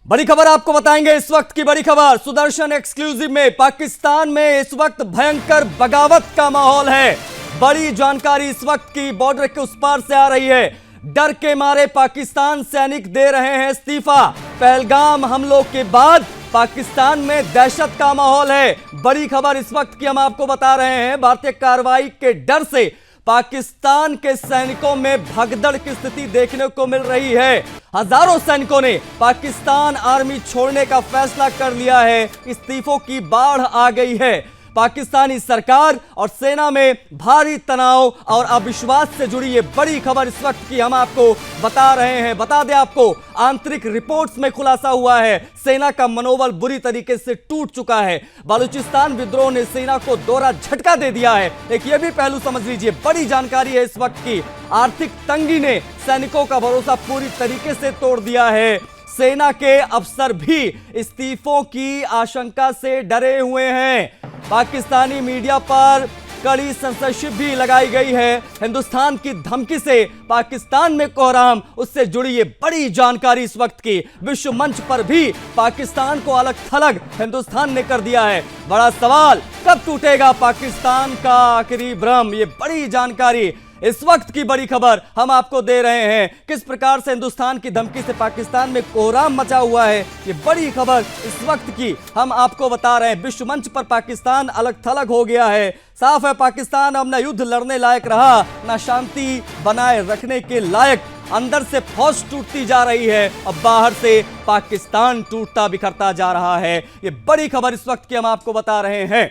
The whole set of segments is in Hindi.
बड़ी खबर आपको बताएंगे। इस वक्त की बड़ी खबर सुदर्शन एक्सक्लूसिव में। पाकिस्तान में इस वक्त भयंकर बगावत का माहौल है। बड़ी जानकारी इस वक्त की बॉर्डर के उस पार से आ रही है। डर के मारे पाकिस्तान सैनिक दे रहे हैं इस्तीफा। पहलगाम हमलों के बाद पाकिस्तान में दहशत का माहौल है। बड़ी खबर इस वक्त की हम आपको बता रहे हैं। भारतीय कार्रवाई के डर से पाकिस्तान के सैनिकों में भगदड़ की स्थिति देखने को मिल रही है। हजारों सैनिकों ने पाकिस्तान आर्मी छोड़ने का फैसला कर लिया है। इस्तीफों की बाढ़ आ गई है। पाकिस्तानी सरकार और सेना में भारी तनाव और अविश्वास से जुड़ी ये बड़ी खबर इस वक्त की हम आपको बता रहे हैं। बता दें आपको, आंतरिक रिपोर्ट्स में खुलासा हुआ है सेना का मनोबल बुरी तरीके से टूट चुका है। बलूचिस्तान विद्रोह ने सेना को दोहरा झटका दे दिया है। एक ये भी पहलू समझ लीजिए। बड़ी जानकारी है इस वक्त की। आर्थिक तंगी ने सैनिकों का भरोसा पूरी तरीके से तोड़ दिया है। सेना के अफसर भी इस्तीफों की आशंका से डरे हुए हैं। पाकिस्तानी मीडिया पर कड़ी सेंसरशिप भी लगाई गई है। हिंदुस्तान की धमकी से पाकिस्तान में कोहराम, उससे जुड़ी ये बड़ी जानकारी इस वक्त की। विश्व मंच पर भी पाकिस्तान को अलग थलग हिंदुस्तान ने कर दिया है। बड़ा सवाल, कब टूटेगा पाकिस्तान का आखिरी भ्रम? ये बड़ी जानकारी इस वक्त की बड़ी खबर हम आपको दे रहे हैं। किस प्रकार से हिंदुस्तान की धमकी से पाकिस्तान में कोहराम मचा हुआ है, ये बड़ी खबर इस वक्त की हम आपको बता रहे हैं। विश्व मंच पर पाकिस्तान अलग थलग हो गया है। साफ है, पाकिस्तान अब न युद्ध लड़ने लायक रहा, न शांति बनाए रखने के लायक। अंदर से फौज टूटती जा रही है, अब बाहर से पाकिस्तान टूटता बिखरता जा रहा है। ये बड़ी खबर इस वक्त की हम आपको बता रहे हैं।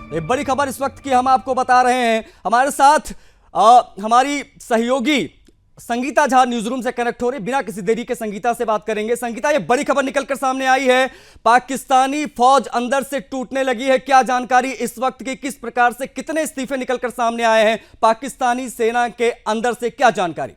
एक बड़ी खबर इस वक्त की हम आपको बता रहे हैं। हमारे साथ हमारी सहयोगी संगीता झा न्यूज रूम से कनेक्ट हो रही। बिना किसी देरी के संगीता से बात करेंगे। संगीता, ये बड़ी खबर निकलकर सामने आई है। पाकिस्तानी फौज अंदर से टूटने लगी है। क्या जानकारी इस वक्त की? किस प्रकार से कितने इस्तीफे निकलकर सामने आए हैं पाकिस्तानी सेना के अंदर से? क्या जानकारी?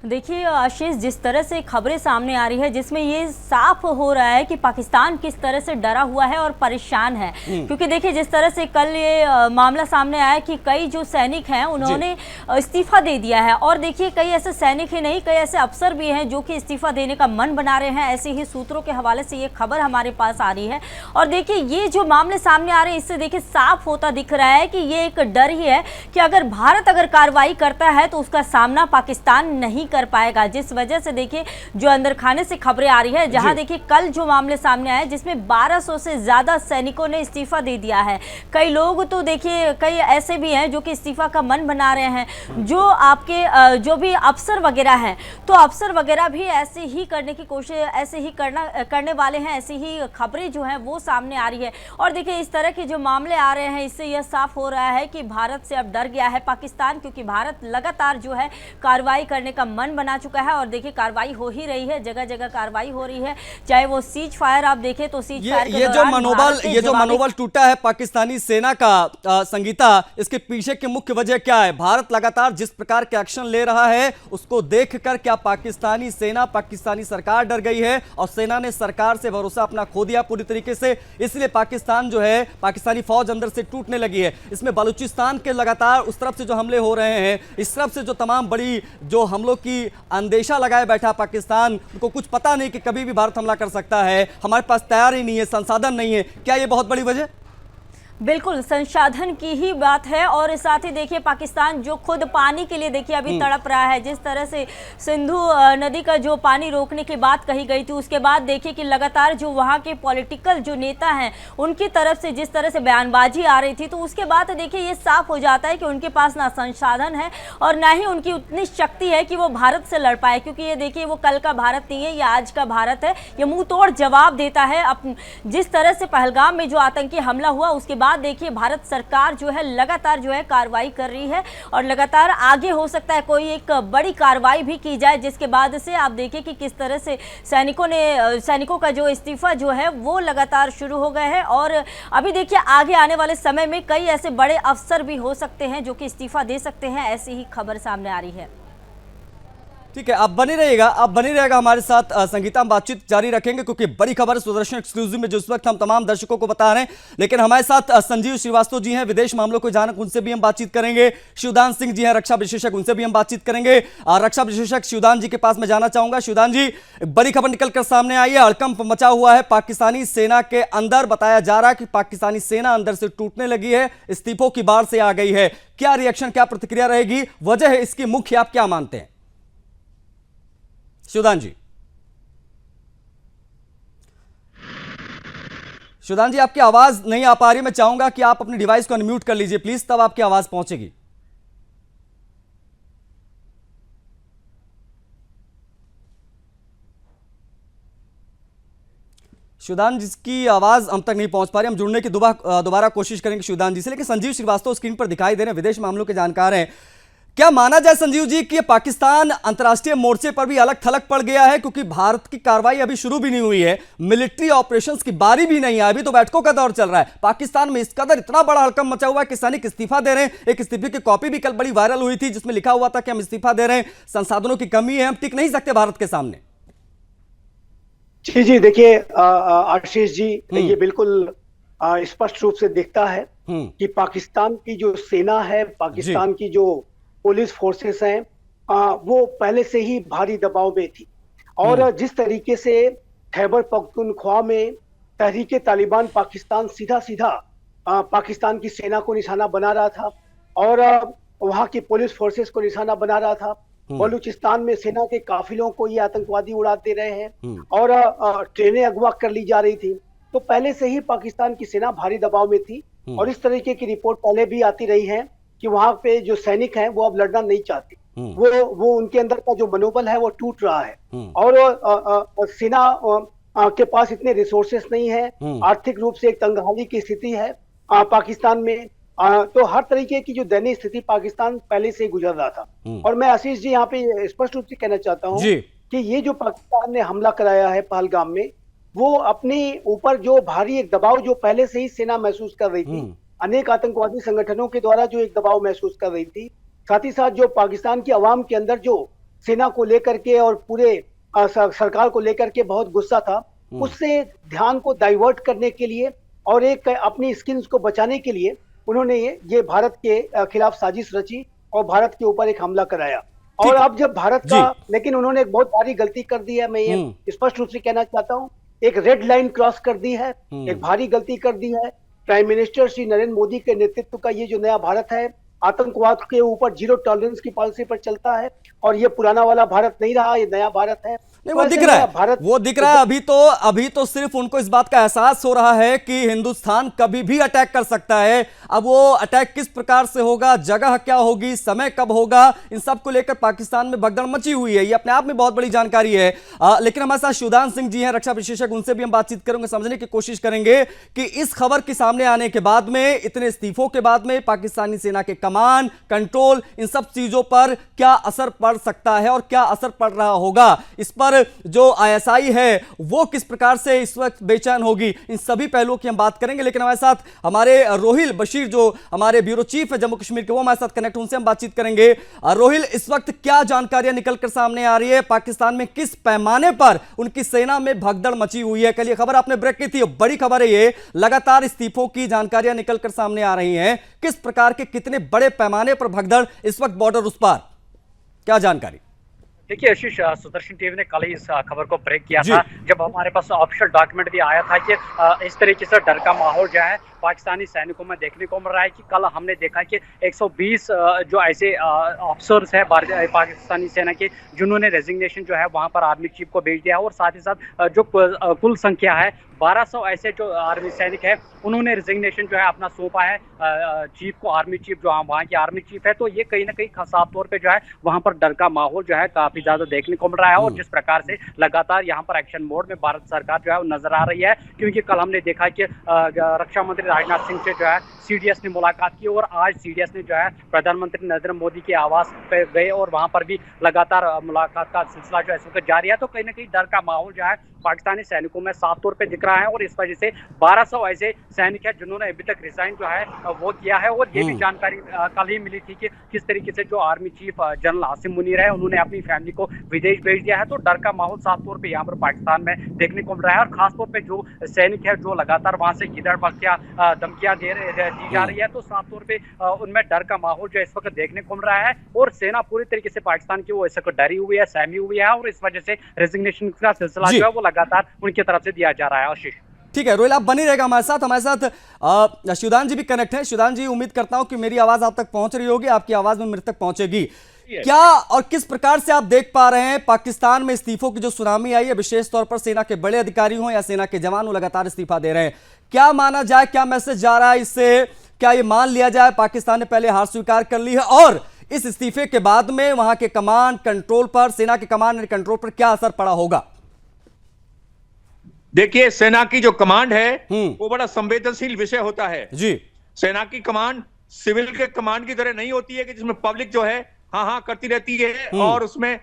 देखिए आशीष, जिस तरह से खबरें सामने आ रही है जिसमें ये साफ हो रहा है कि पाकिस्तान किस तरह से डरा हुआ है और परेशान है। क्योंकि देखिए जिस तरह से कल ये मामला सामने आया कि कई जो सैनिक हैं उन्होंने इस्तीफा दे दिया है। और देखिए कई ऐसे सैनिक ही नहीं, कई ऐसे अफसर भी हैं जो कि इस्तीफा देने का मन बना रहे हैं। ऐसे ही सूत्रों के हवाले से ये खबर हमारे पास आ रही है। और देखिए ये जो मामले सामने आ रहे हैं इससे देखिए साफ होता दिख रहा है कि ये एक डर ही है कि अगर भारत कार्रवाई करता है तो उसका सामना पाकिस्तान नहीं कर पाएगा। जिस वजह से देखिए जो अंदर खाने से खबरें आ रही है, जहां देखिए कल जो मामले सामने आए जिसमें 1200 से ज्यादा सैनिकों ने इस्तीफा दे दिया है। कई लोग तो देखिए कई ऐसे भी हैं जो कि इस्तीफा का मन बना रहे हैं। जो आपके जो भी अफसर वगैरह हैं, तो अफसर वगैरह भी ऐसे ही करने की कोशिश, ऐसे ही करने वाले हैं। ऐसी ही खबरें जो हैं वो सामने आ रही है। और देखिए इस तरह के जो मामले आ रहे हैं इससे यह साफ हो रहा है कि भारत से अब डर गया है पाकिस्तान, क्योंकि भारत लगातार जो है कार्रवाई करने का मन बना चुका है। और देखिए कार्रवाई हो ही रही है, जगह जगह कार्रवाई हो रही है। चाहे वो सीज फायर आप देखें तो सीज फायर के ये जो मनोबल टूटा है पाकिस्तानी सेना का, संगीता, इसके पीछे की मुख्य वजह क्या है? भारत लगातार जिस प्रकार के एक्शन ले रहा है उसको देखकर क्या पाकिस्तानी सेना, पाकिस्तानी सरकार डर गई है और सेना ने सरकार से भरोसा अपना खो दिया पूरी तरीके से, इसलिए पाकिस्तान जो है, पाकिस्तानी फौज अंदर से टूटने लगी है? इसमें बलूचिस्तान के लगातार उस तरफ से जो हमले हो रहे हैं, इस तरफ से जो तमाम बड़ी जो हमलों की अंदेशा लगाए बैठा पाकिस्तान, उनको कुछ पता नहीं कि कभी भी भारत हमला कर सकता है, हमारे पास तैयारी नहीं है, संसाधन नहीं है, क्या ये बहुत बड़ी वजह? बिल्कुल संसाधन की ही बात है। और साथ ही देखिए पाकिस्तान जो खुद पानी के लिए देखिए अभी तड़प रहा है। जिस तरह से सिंधु नदी का जो पानी रोकने की बात कही गई थी, उसके बाद देखिए कि लगातार जो वहाँ के पॉलिटिकल जो नेता हैं उनकी तरफ से जिस तरह से बयानबाजी आ रही थी, तो उसके बाद देखिए ये साफ हो जाता है कि उनके पास ना संसाधन है और ना ही उनकी उतनी शक्ति है कि वो भारत से लड़ पाए। क्योंकि ये देखिए वो कल का भारत नहीं है, ये आज का भारत है। ये मुंह तोड़ जवाब देता है। जिस तरह से पहलगाम में जो आतंकी हमला हुआ उसके बाद देखिए भारत सरकार जो है लगातार जो है कार्रवाई कर रही है और लगातार आगे हो सकता है कोई एक बड़ी कार्रवाई भी की जाए, जिसके बाद से आप देखिए कि किस तरह से सैनिकों का जो इस्तीफा जो है वो लगातार शुरू हो गए हैं। और अभी देखिए आगे आने वाले समय में कई ऐसे बड़े अफसर भी हो सकते हैं जो कि इस्तीफा दे सकते हैं। ऐसी ही खबर सामने आ रही है। ठीक है, आप बने रहिएगा, आप बने रहेगा हमारे साथ संगीता। हम बातचीत जारी रखेंगे क्योंकि बड़ी खबर सुदर्शन एक्सक्लूसिव में जो इस वक्त हम तमाम दर्शकों को बता रहे हैं। लेकिन हमारे साथ संजीव श्रीवास्तव जी हैं, विदेश मामलों को जानक, उनसे भी हम बातचीत करेंगे। शिवदान सिंह जी हैं, रक्षा विशेषज्ञ, उनसे भी हम बातचीत करेंगे। रक्षा विशेषज्ञ शिवदान जी के पास मैं जाना चाहूंगा। शिवदान जी, बड़ी खबर निकलकर सामने आई है, हड़कंप मचा हुआ है पाकिस्तानी सेना के अंदर। बताया जा रहा है कि पाकिस्तानी सेना अंदर से टूटने लगी है, इस्तीफों की बाढ़ से आ गई है। क्या रिएक्शन, क्या प्रतिक्रिया रहेगी, वजह है इसकी मुख्य, आप क्या मानते हैं शिवदान जी? शिवदान जी, आपकी आवाज नहीं आ पा रही, मैं चाहूंगा कि आप अपने डिवाइस को अनम्यूट कर लीजिए प्लीज, तब आपकी आवाज पहुंचेगी। शिवदान जी की आवाज हम तक नहीं पहुंच पा रही, हम जुड़ने की दोबारा कोशिश करेंगे शिवदान जी से। लेकिन संजीव श्रीवास्तव स्क्रीन पर दिखाई दे रहे हैं, विदेश मामलों के जानकार हैं। क्या माना जाए संजीव जी कि पाकिस्तान अंतर्राष्ट्रीय मोर्चे पर भी अलग थलग पड़ गया है, क्योंकि भारत की कार्रवाई अभी शुरू भी नहीं हुई है, मिलिट्री ऑपरेशंस की बारी भी नहीं है, अभी तो बैठकों का दौर चल रहा है। पाकिस्तान में इस कदर इतना बड़ा हड़कंप मचा हुआ है कि सैनिक इस्तीफा दे रहे हैं। एक इस्तीफे की कॉपी भी कल बड़ी वायरल हुई थी जिसमें लिखा हुआ था कि हम इस्तीफा दे रहे हैं, संसाधनों की कमी है, हम टिक नहीं सकते भारत के सामने। जी देखिए आशीष जी, ये बिल्कुल स्पष्ट रूप से दिखता है कि पाकिस्तान की जो सेना है, पाकिस्तान की जो पुलिस फोर्सेस हैं, वो पहले से ही भारी दबाव में थी। और जिस तरीके से खैबर पख्तूनख्वा में तहरीके तालिबान पाकिस्तान सीधा सीधा पाकिस्तान की सेना को निशाना बना रहा था और वहां की पुलिस फोर्सेस को निशाना बना रहा था। बलूचिस्तान में सेना के काफिलों को ये आतंकवादी उड़ाते रहे हैं और ट्रेनें अगवा कर ली जा रही थी। तो पहले से ही पाकिस्तान की सेना भारी दबाव में थी और इस तरीके की रिपोर्ट पहले भी आती रही है कि वहां पे जो सैनिक हैं वो अब लड़ना नहीं चाहते, वो उनके अंदर का जो मनोबल है वो टूट रहा है। और सेना के पास इतने रिसोर्सेस नहीं है, आर्थिक रूप से एक तंगहाली की स्थिति है पाकिस्तान में। तो हर तरीके की जो दयनीय स्थिति पाकिस्तान पहले से गुजर रहा था। और मैं आशीष जी यहाँ पे स्पष्ट रूप से कहना चाहता हूँ कि ये जो पाकिस्तान ने हमला कराया है पहलगाम में, वो अपने ऊपर जो भारी एक दबाव जो पहले से ही सेना महसूस कर रही थी, अनेक आतंकवादी संगठनों के द्वारा जो एक दबाव महसूस कर रही थी, साथ ही साथ जो पाकिस्तान की आवाम के अंदर जो सेना को लेकर के और पूरे सरकार को लेकर के बहुत गुस्सा था, उससे ध्यान को डाइवर्ट करने के लिए और एक अपनी स्किल्स को बचाने के लिए उन्होंने ये भारत के खिलाफ साजिश रची और भारत के ऊपर एक हमला कराया। और अब जब भारत का, लेकिन उन्होंने एक बहुत भारी गलती कर दी है, मैं ये स्पष्ट रूप से कहना चाहता हूँ, एक रेड लाइन क्रॉस कर दी है, एक भारी गलती कर दी है। प्राइम मिनिस्टर श्री नरेंद्र मोदी के नेतृत्व का ये जो नया भारत है, आतंकवाद के ऊपर जीरो टॉलरेंस की पॉलिसी पर चलता है और ये पुराना वाला भारत नहीं रहा, ये नया भारत है। नहीं, वो दिख रहा है, वो दिख रहा है। अभी तो सिर्फ उनको इस बात का एहसास हो रहा है कि हिंदुस्तान कभी भी अटैक कर सकता है। अब वो अटैक किस प्रकार से होगा, जगह क्या होगी, समय कब होगा, इन सब को लेकर पाकिस्तान में भगदड़ मची हुई है। ये अपने आप में बहुत बड़ी जानकारी है। लेकिन हमारे साथ शिवदान सिंह जी हैं, रक्षा विशेषज्ञ, उनसे भी हम बातचीत करेंगे, समझने की कोशिश करेंगे कि इस खबर के सामने आने के बाद में, इतने इस्तीफों के बाद में, पाकिस्तानी सेना के कमान, कंट्रोल, इन सब चीजों पर क्या असर पड़ सकता है और क्या असर पड़ रहा होगा। इस पर जो आईएसआई है वो किस प्रकार से इस वक्त बेचैन होगी, इन सभी पहलुओं की हम बात करेंगे। लेकिन हमारे साथ हमारे रोहिल बशीर, जो हमारे ब्यूरो चीफ है जम्मू कश्मीर के, वो हमारे साथ कनेक्ट, उनसे हम बातचीत करेंगे। रोहिल, इस वक्त क्या जानकारियां निकलकर सामने आ रही है, पाकिस्तान में किस पैमाने पर उनकी सेना में भगदड़ मची हुई है? कल ये खबर आपने ब्रेक की थी, बड़ी खबर है ये, लगातार इस्तीफों की जानकारियां निकलकर सामने आ रही हैं। किस प्रकार के, कितने बड़े पैमाने पर भगदड़ इस वक्त बॉर्डर उस पार, क्या जानकारी? देखिए आशीष, सुदर्शन टीवी ने कल ही इस खबर को ब्रेक किया था, जब हमारे पास ऑफिशियल डॉक्यूमेंट भी आया था कि इस तरीके से डर का माहौल जो है पाकिस्तानी सैनिकों में देखने को मिल रहा है। कि कल हमने देखा कि 120 जो ऐसे ऑफिसर्स हैं पाकिस्तानी सेना के, जिन्होंने रेजिग्नेशन जो है वहां पर आर्मी चीफ को भेज दिया, और साथ ही साथ जो कुल संख्या है 1200 ऐसे जो आर्मी सैनिक है, उन्होंने रेजिग्नेशन जो है अपना सौंपा है चीफ को, आर्मी चीफ जो वहाँ की आर्मी चीफ है। तो ये कहीं ना कहीं साफ तौर पे जो है वहाँ पर डर का माहौल जो है काफी ज्यादा देखने को मिल रहा है। और जिस प्रकार से लगातार यहाँ पर एक्शन मोड में भारत सरकार जो है वो नजर आ रही है, क्योंकि कल हमने देखा कि रक्षा मंत्री राजनाथ सिंह से जो है सीडीएस ने मुलाकात की, और आज सीडीएस ने जो है प्रधानमंत्री नरेंद्र मोदी के आवास पे गए और वहां पर भी लगातार मुलाकात का सिलसिला जो है जारी है। तो कहीं ना कहीं डर का माहौल जो है पाकिस्तानी सैनिकों में साफ तौर पे दिख रहा है और इस वजह से 1200 ऐसे सैनिक है जिन्होंने अभी तक रिजाइन जो है वो किया है। और ये भी जानकारी कल ही मिली थी कि किस तरीके से जो army chief general Asim Munir है उन्होंने अपनी फैमिली को विदेश भेज दिया है। तो डर का माहौल साफ तौर पर यहाँ पर पाकिस्तान में देखने को मिल रहा है और खासतौर पर जो सैनिक है जो लगातार वहां से गिदड़ बख्तियां धमकियां दी जा रही है, तो साफ तौर पर उनमें डर का माहौल जो इस वक्त देखने को मिल रहा है। और सेना पूरी तरीके से पाकिस्तान की वो इस वक्त डरी हुई है, सहमी हुई है और इस वजह से रेजिग्नेशन का सिलसिला जो है वो लगातार उनकी तरफ से दिया जा रहा है। आशीष, ठीक है रोहिल, आप बनी रहेगा हमारे साथ शिवदान जी भी कनेक्ट है। शिवदान जी, उम्मीद करता हूं कि मेरी आवाज आप तक पहुंच रही होगी, आपकी आवाज में मेरे तक पहुंचेगी। क्या और किस प्रकार से आप देख पा रहे हैं पाकिस्तान में इस्तीफों की जो सुनामी आई है, विशेष तौर पर सेना के बड़े अधिकारी हों या सेना के जवान हो, लगातार इस्तीफा दे रहे हैं। क्या माना जाए, क्या मैसेज जा रहा है इससे? क्या ये मान लिया जाए पाकिस्तान ने पहले हार स्वीकार कर ली है और इस इस्तीफे के बाद में वहां के कमांड कंट्रोल पर, सेना के कमांड एंड कंट्रोल पर क्या असर पड़ा होगा? देखिए, सेना की जो कमांड है वो बड़ा संवेदनशील विषय होता है जी। सेना की कमांड सिविल के कमांड की तरह नहीं होती है कि जिसमें पब्लिक जो है हाँ करती रहती है और उसमें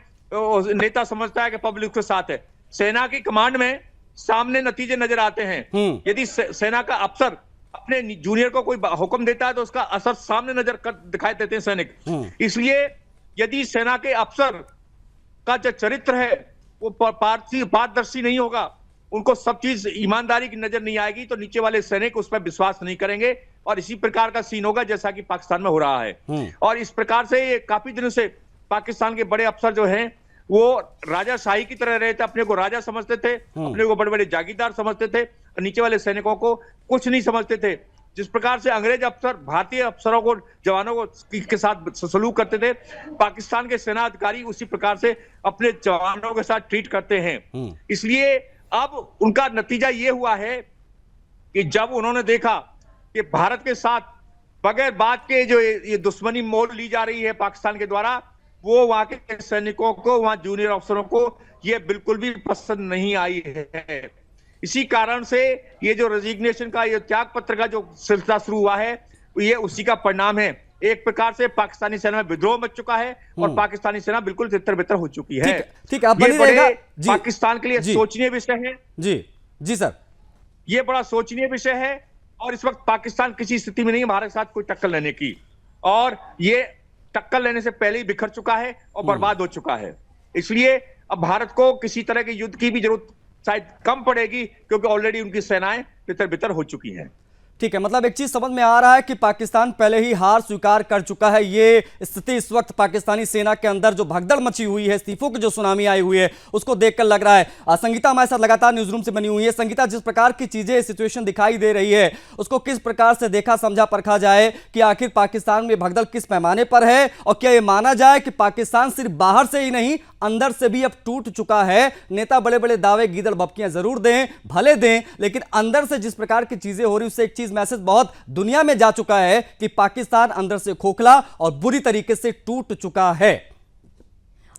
नेता समझता है कि पब्लिक के साथ है। सेना की कमांड में सामने नतीजे नजर आते हैं। यदि सेना का अफसर अपने जूनियर को कोई हुक्म देता है तो उसका असर सामने दिखाई देते हैं सैनिक। इसलिए यदि सेना के अफसर का जो चरित्र है वो पारदर्शी नहीं होगा, उनको सब चीज ईमानदारी की नजर नहीं आएगी, तो नीचे वाले सैनिक उस पर विश्वास नहीं करेंगे और इसी प्रकार का सीन होगा जैसा कि पाकिस्तान में हो रहा है। और इस प्रकार से ये काफी दिनों से पाकिस्तान के बड़े अफसर जो हैं वो राजाशाही की तरह रहते, अपने को राजा समझते थे, अपने को बड़े बड़े जागीरदार समझते थे, नीचे वाले सैनिकों को कुछ नहीं समझते थे। जिस प्रकार से अंग्रेज अफसर भारतीय अफसरों को, जवानों को के साथ सलूक करते थे, पाकिस्तान के सेना अधिकारी उसी प्रकार से अपने जवानों के साथ ट्रीट करते हैं। इसलिए अब उनका नतीजा ये हुआ है कि जब उन्होंने देखा कि भारत के साथ बगैर बात के जो ये दुश्मनी मोल ली जा रही है पाकिस्तान के द्वारा, वो वहां के सैनिकों को, वहां जूनियर अफसरों को ये बिल्कुल भी पसंद नहीं आई है। इसी कारण से ये जो रेजिग्नेशन का, ये त्याग पत्र का जो सिलसिला शुरू हुआ है, ये उसी का परिणाम है। एक प्रकार से पाकिस्तानी सेना में विद्रोह मच चुका है और पाकिस्तानी सेना बिल्कुल तितर-बितर हो चुकी है। ठीक है, आप बनी रहेगा। पाकिस्तान के लिए सोचनीय विषय है। जी सर, ये बड़ा सोचनीय विषय है और इस वक्त पाकिस्तान किसी स्थिति में नहीं है भारत के साथ कोई टक्कर लेने की, और ये टक्कर लेने से पहले ही बिखर चुका है और बर्बाद हो चुका है। इसलिए अब भारत को किसी तरह के युद्ध की भी जरूरत शायद कम पड़ेगी, क्योंकि ऑलरेडी उनकी सेनाएं तितर-बितर हो चुकी हैं। ठीक है, मतलब एक चीज समझ में आ रहा है कि पाकिस्तान पहले ही हार स्वीकार कर चुका है। ये स्थिति इस वक्त पाकिस्तानी सेना के अंदर जो भगदड़ मची हुई है, इस्तीफों की जो सुनामी आई हुई है, उसको देखकर लग रहा है। संगीता हमारे साथ लगातार न्यूज रूम से बनी हुई है। संगीता, जिस प्रकार की चीजें, सिचुएशन दिखाई दे रही है, उसको किस प्रकार से देखा समझा परखा जाए कि आखिर पाकिस्तान में भगदड़ किस पैमाने पर है, और क्या ये माना जाए कि पाकिस्तान सिर्फ बाहर से ही नहीं अंदर से भी अब टूट चुका है? नेता बड़े बड़े दावे गीदड़ बप्कियां जरूर दें, भले दें, लेकिन अंदर से जिस प्रकार की चीजें हो रही, उससे एक चीज मैसेज बहुत दुनिया में जा चुका है कि पाकिस्तान अंदर से खोखला और बुरी तरीके से टूट चुका है।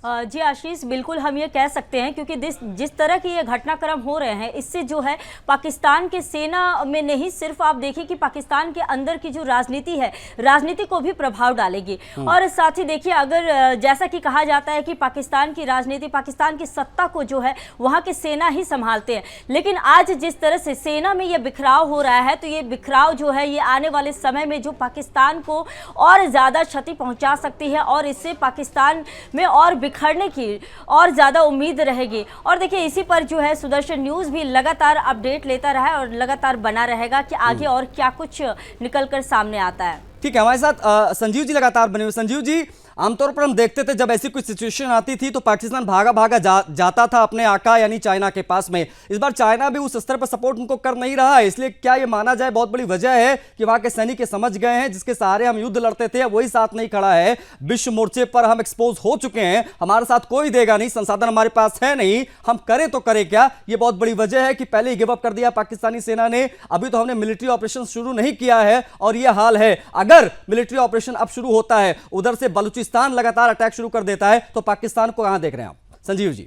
जी आशीष, बिल्कुल हम ये कह सकते हैं, क्योंकि जिस तरह के ये घटनाक्रम हो रहे हैं, इससे जो है पाकिस्तान के सेना में नहीं, सिर्फ आप देखिए कि पाकिस्तान के अंदर की जो राजनीति है, राजनीति को भी प्रभाव डालेगी। और साथ ही देखिए, अगर जैसा कि कहा जाता है कि पाकिस्तान की राजनीति, पाकिस्तान की सत्ता को जो है वहाँ के सेना ही संभालते हैं, लेकिन आज जिस तरह से सेना में ये बिखराव हो रहा है, तो ये बिखराव जो है ये आने वाले समय में जो पाकिस्तान को और ज़्यादा क्षति पहुँचा सकती है और इससे पाकिस्तान में और बिखरने की और ज्यादा उम्मीद रहेगी। और देखिए, इसी पर जो है सुदर्शन न्यूज भी लगातार अपडेट लेता रहा है और लगातार बना रहेगा कि आगे और क्या कुछ निकलकर सामने आता है। ठीक है, हमारे साथ संजीव जी लगातार बने हुए। संजीव जी, आमतौर पर हम देखते थे जब ऐसी कोई सिचुएशन आती थी तो पाकिस्तान भागा भागा जाता था अपने आका यानी चाइना के पास में। इस बार चाइना भी उस स्तर पर सपोर्ट उनको कर नहीं रहा है, इसलिए क्या ये माना जाए बहुत बड़ी वजह है कि वहां के सैनिक समझ गए हैं जिसके सहारे हम युद्ध लड़ते थे, वही साथ नहीं खड़ा है, विश्व मोर्चे पर हम एक्सपोज हो चुके हैं, हमारे साथ कोई देगा नहीं, संसाधन हमारे पास है नहीं, हम करें तो करें क्या? ये बहुत बड़ी वजह है कि पहले ही गिव अप कर दिया पाकिस्तानी सेना ने। अभी तो हमने मिलिट्री ऑपरेशन शुरू नहीं किया है और ये हाल है। अगर मिलिट्री ऑपरेशन अब शुरू होता है, उधर से बलूचिस्तान लगातार अटैक शुरू कर देता है, तो पाकिस्तान को कहां देख रहे हैं आप संजीव जी?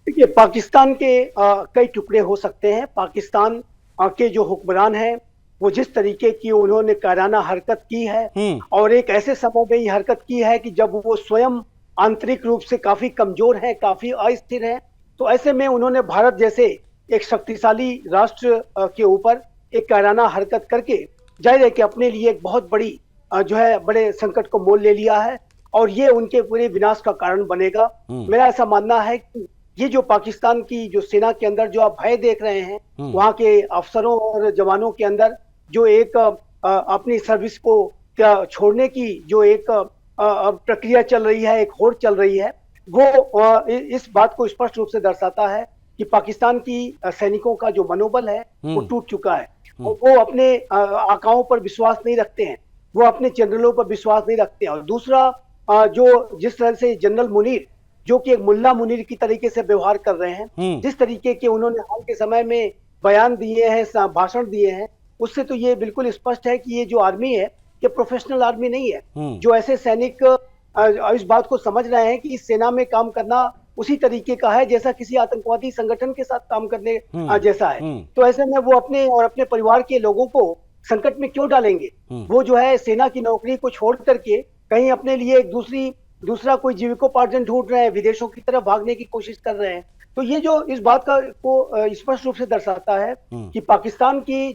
देखिए, पाकिस्तान के कई टुकड़े हो सकते हैं। पाकिस्तान के जो हुक्मरान हैं वो जिस तरीके की उन्होंने कायराना हरकत की है और एक ऐसे समय में ये हरकत की है कि जब वो स्वयं आंतरिक रूप से काफी कमजोर है, काफी अस्थिर है, तो ऐसे में उन्होंने भारत जैसे एक शक्तिशाली राष्ट्र के ऊपर एक कायराना हरकत करके जाहिर है कि अपने लिए एक बहुत बड़ी जो है बड़े संकट को मोल ले लिया है और ये उनके पूरे विनाश का कारण बनेगा। मेरा ऐसा मानना है कि ये जो पाकिस्तान की जो सेना के अंदर जो आप भय देख रहे हैं, वहां के अफसरों और जवानों के अंदर जो एक अपनी सर्विस को छोड़ने की जो एक प्रक्रिया चल रही है, एक होड़ चल रही है, वो इस बात को स्पष्ट रूप से दर्शाता है कि पाकिस्तान की सैनिकों का जो मनोबल है वो टूट चुका है। वो अपने आकाओं पर विश्वास नहीं रखते हैं, वो अपने जनरलों पर विश्वास नहीं रखते हैं। और दूसरा जो जिस तरह से जनरल मुनीर जो कि एक मुल्ला मुनीर की तरीके से व्यवहार कर रहे हैं, जिस तरीके के उन्होंने हाल के समय में बयान दिए हैं, भाषण दिए हैं, उससे तो ये बिल्कुल स्पष्ट है कि ये जो आर्मी है ये प्रोफेशनल आर्मी नहीं है। जो ऐसे सैनिक इस बात को समझ रहे हैं कि इस सेना में काम करना उसी तरीके का है जैसा किसी आतंकवादी संगठन के साथ काम करने जैसा है, तो ऐसे में वो अपने और अपने परिवार के लोगों को संकट में क्यों डालेंगे। वो जो है सेना की नौकरी को छोड़ करके कहीं अपने लिए एक दूसरा कोई जीविकोपार्जन ढूंढ रहे हैं, विदेशों की तरफ भागने की कोशिश कर रहे हैं। तो ये जो इस बात को स्पष्ट रूप से दर्शाता है कि पाकिस्तान की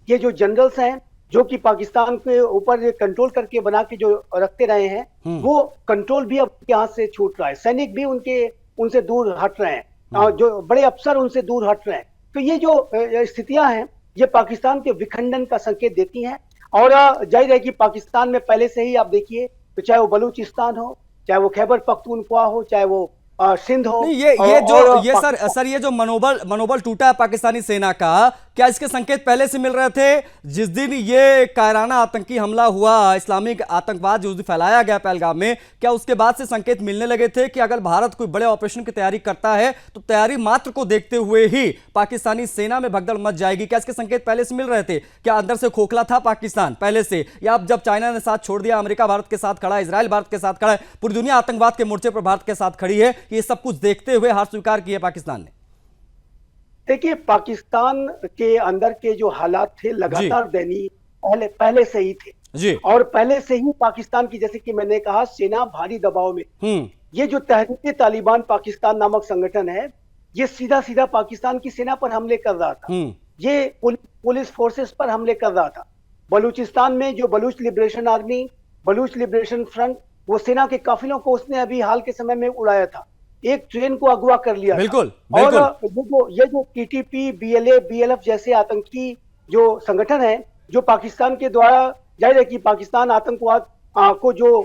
ये जो जनरल्स हैं जो कि पाकिस्तान के ऊपर कंट्रोल करके बना के जो रखते रहे हैं, वो कंट्रोल भी अब उनके हाथ से छूट रहा है। सैनिक भी उनसे दूर हट रहे हैं, जो बड़े अफसर उनसे दूर हट रहे हैं। तो ये जो स्थितियां हैं ये पाकिस्तान के विखंडन का संकेत देती हैं। और जाहिर है कि पाकिस्तान में पहले से ही आप देखिए, तो चाहे वो बलूचिस्तान हो, चाहे वो खैबर पख्तूनख्वा हो, चाहे वो सिंध हो, ये जो मनोबल टूटा है पाकिस्तानी सेना का, क्या इसके संकेत पहले से मिल रहे थे? जिस दिन ये कायराना आतंकी हमला हुआ, इस्लामिक आतंकवाद जो फैलाया गया पहलगाम में, क्या उसके बाद से संकेत मिलने लगे थे कि अगर भारत कोई बड़े ऑपरेशन की तैयारी करता है तो तैयारी मात्र को देखते हुए ही पाकिस्तानी सेना में भगदड़ मच जाएगी? क्या इसके संकेत पहले से मिल रहे थे? क्या अंदर से खोखला था पाकिस्तान पहले से, या अब जब चाइना ने साथ छोड़ दिया, अमेरिका भारत के साथ खड़ा है, इजराइल भारत के साथ खड़ा है, पूरी दुनिया आतंकवाद के मोर्चे पर भारत के साथ खड़ी है, ये सब कुछ देखते हुए हार स्वीकार किया पाकिस्तान ने? देखिए, पाकिस्तान के अंदर के जो हालात थे लगातार दयनीय पहले से ही थे जी। और पहले से ही पाकिस्तान की, जैसे कि मैंने कहा, सेना भारी दबाव में। ये जो तहरीक तालिबान पाकिस्तान नामक संगठन है, ये सीधा सीधा पाकिस्तान की सेना पर हमले कर रहा था, ये पुलिस फोर्सेस पर हमले कर रहा था। बलूचिस्तान में जो Baloch liberation army, Baloch liberation front, वो सेना के काफिलों को उसने अभी हाल के समय में उड़ाया था, एक ट्रेन को अगवा कर लिया। बिल्कुल, बिल्कुल। और ये जो टीटीपी, बीएलए, बीएलएफ जैसे आतंकी जो संगठन है, जो पाकिस्तान के द्वारा, जाहिर है कि पाकिस्तान आतंकवाद को जो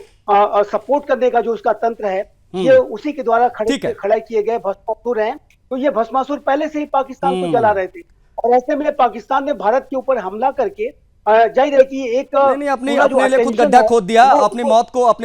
सपोर्ट करने का जो उसका तंत्र है, ये उसी के द्वारा खड़े किए गए भस्मासुर हैं। तो ये भस्मासुर पहले से ही पाकिस्तान को जला रहे थे, और ऐसे में पाकिस्तान ने भारत के ऊपर हमला करके जाहिर है कि एक अपने लिए खुद गड्ढा खोद दिया, अपनी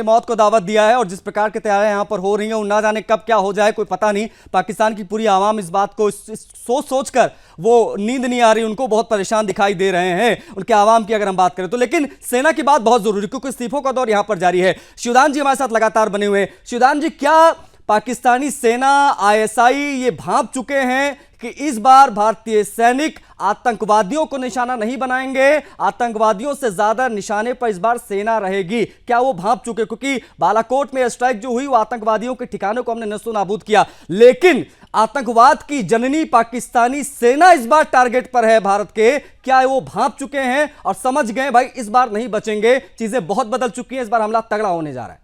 मौत को दावत दिया है। और जिस प्रकार के तैयारियां यहां पर हो रही हैं, ना जाने कब क्या हो जाए, कोई पता नहीं। पाकिस्तान की पूरी आवाम इस बात को सोचकर वो नींद नहीं आ रही, उनको बहुत परेशान दिखाई दे रहे हैं, उनके आवाम की अगर हम बात करें तो। लेकिन सेना की बात बहुत जरूरी, क्योंकि इस्तीफों का दौर यहां पर जारी है। शिवदान जी हमारे साथ लगातार बने हुए हैं। शिवदान जी, क्या पाकिस्तानी सेना, आईएसआई ये भांप चुके हैं कि इस बार भारतीय सैनिक आतंकवादियों को निशाना नहीं बनाएंगे, आतंकवादियों से ज्यादा निशाने पर इस बार सेना रहेगी? क्या वो भांप चुके? क्योंकि बालाकोट में स्ट्राइक जो हुई वो आतंकवादियों के ठिकानों को हमने नष्टो नाबूद किया, लेकिन आतंकवाद की जननी पाकिस्तानी सेना इस बार टारगेट पर है भारत के। क्या वो भांप चुके हैं और समझ गए भाई इस बार नहीं बचेंगे, चीजें बहुत बदल चुकी हैं, इस बार हमला तगड़ा होने जा रहा है?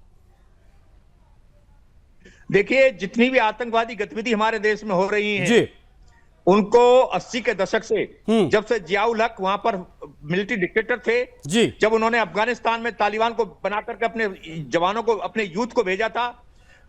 देखिए, जितनी भी आतंकवादी गतिविधि हमारे देश में हो रही है जी, उनको 80 के दशक से, जब से जियाउल हक वहां पर मिलिट्री डिक्टेटर थे जी, जब उन्होंने अफगानिस्तान में तालिबान को बना करके अपने जवानों को, अपने यूथ को भेजा था,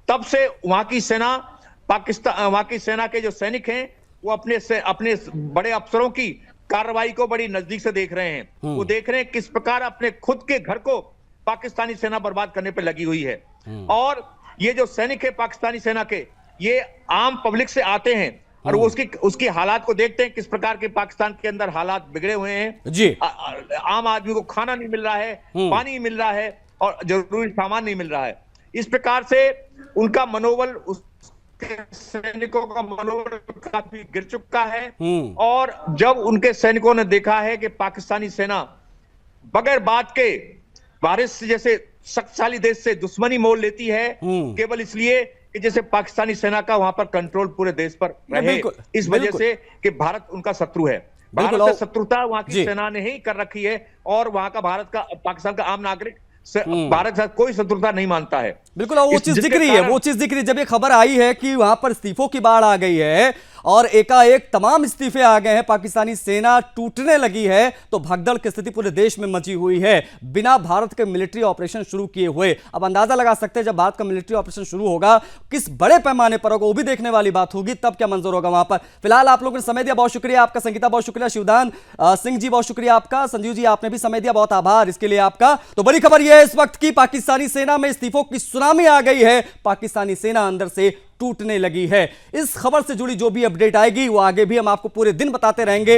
तब से वहां की सेना के जो सैनिक हैं वो अपने बड़े अफसरों की कार्रवाई को बड़ी नजदीक से देख रहे हैं। वो देख रहे हैं किस प्रकार अपने खुद के घर को पाकिस्तानी सेना बर्बाद करने पर लगी हुई है। और ये जो सैनिक है पाकिस्तानी सेना के, ये आम पब्लिक से आते हैं और वो उसकी हालात को देखते हैं, किस प्रकार के पाकिस्तान के अंदर हालात बिगड़े हुए हैं जी। आम आदमी को खाना नहीं मिल रहा है, पानी नहीं मिल रहा है और जरूरी सामान नहीं मिल रहा है। इस प्रकार से उनका मनोबल, सैनिकों का मनोबल काफी गिर चुका है। और जब उनके सैनिकों ने देखा है कि पाकिस्तानी सेना बगैर बात के भारत जैसे शक्तिशाली देश से दुश्मनी मोल लेती है, केवल इसलिए कि जैसे पाकिस्तानी सेना का वहां पर कंट्रोल पूरे देश पर रहे, बिल्कुल, इस वजह बिल्कुल। से कि भारत उनका शत्रु है। बिल्कुल, भारत और- से शत्रुता वहां की जी। सेना ने ही कर रखी है, और वहां का भारत का पाकिस्तान का आम नागरिक भारत के साथ कोई शत्रुता नहीं मानता है। बिल्कुल, और वो चीज दिख रही है, वो चीज दिख रही है। जब ये खबर आई है कि वहां पर इस्तीफों की बाढ़ आ गई है और एकाएक तमाम इस्तीफे आ गए हैं, पाकिस्तानी सेना टूटने लगी है, तो भगदड़ की स्थिति पूरे देश में मची हुई है बिना भारत के मिलिट्री ऑपरेशन शुरू किए हुए। अब अंदाजा लगा सकते हैं जब भारत का मिलिट्री ऑपरेशन शुरू होगा किस बड़े पैमाने पर होगा, वो भी देखने वाली बात होगी, तब क्या मंजूर होगा वहां पर। फिलहाल आप लोगों ने समय दिया, बहुत शुक्रिया आपका। संगीता बहुत शुक्रिया, शिवदान सिंह जी बहुत शुक्रिया आपका, संजीव जी आपने भी समय दिया, बहुत आभार इसके लिए आपका। तो बड़ी खबर यह है इस वक्त की पाकिस्तानी सेना में इस्तीफों की सुनामी आ गई है, पाकिस्तानी सेना अंदर से टूटने लगी है। इस खबर से जुड़ी जो भी अपडेट आएगी वो आगे भी हम आपको पूरे दिन बताते रहेंगे।